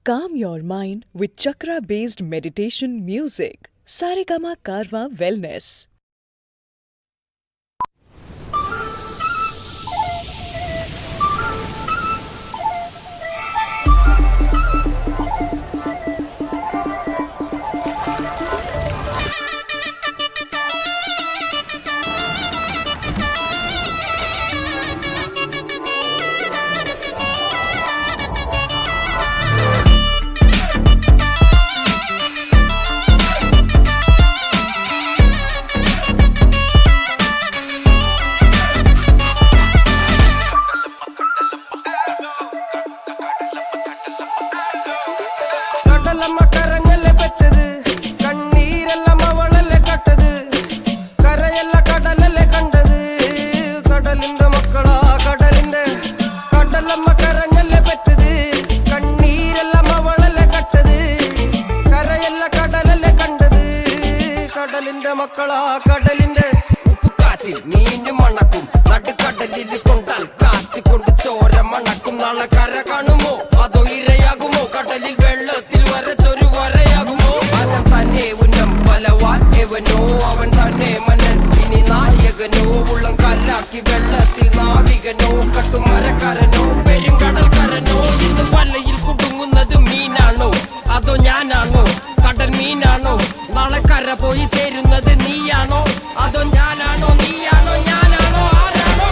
Calm your mind with chakra-based meditation music. Saregama Karwa Wellness. മക്കളാ കടലിന്റെ ഉപ്പുകാറ്റിൽ മീന് മണക്കും നടുക്കടലിൽ കൊണ്ടാൽ കാറ്റ് കൊണ്ട് ചോര മണക്കും നാളെ കര കാണുമോ അതോ ഇരയാകുമോ കടലിൽ വെള്ളത്തിൽ വരച്ചൊരു വരയാകുമോ അനം തന്നെ ഉന്നം ബലവാൻ എവനോ അവൻ തന്നെ മന്നൻ ഇനി നായകനോ ഉള്ളം കല്ലാക്കി വെള്ളത്തിൽ നാവികനോ കട്ടുമരക്കാരനോ പെരുങ്കടൽക്കാരനോ ഇന്ന് വലയിൽ കുടുങ്ങുന്നത് മീനാണോ അതോ ഞാനാണോ കടൽ മീനാണോ നാളെ കര പോയി ചേരുന്നത് നീയാണോ അതോ ഞാനാണോ നീയാണോ ഞാനാണോ ആരാണോ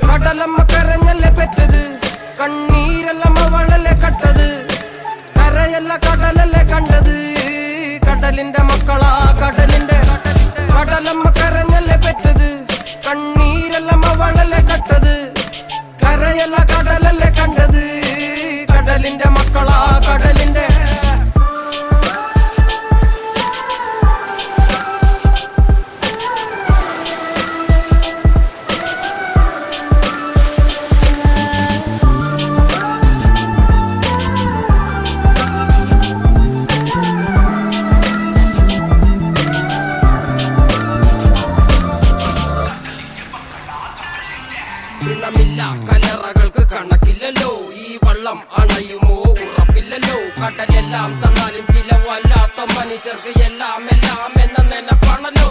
കടലമ്മ കരഞ്ഞല്ലേ പെറ്റത് കണ്ണീരല്ലമ്മ വളല്ലേ കട്ടത് കരയല്ല കടലല്ലേ കണ്ടത് കടലിന്റെ മക്കളാ കടലിന്റെ കടലമ്മ കരഞ്ഞല്ലേ പെറ്റത് കണ്ണീരല്ലമ്മ വളല്ലേ കട്ടത് കരയല്ല കടലല്ലേ കണ്ടത് കടലിന്റെ മക്കളാ കടലിന്റെ ില്ല കലറകൾക്ക് കണക്കില്ലല്ലോ ഈ വള്ളം അണയുമോ ഉറപ്പില്ലല്ലോ കടലെല്ലാം തന്നാലും ചില വല്ലാത്ത മനുഷ്യർക്ക് എല്ലാം എല്ലാം എന്ന നെനപ്പാണല്ലോ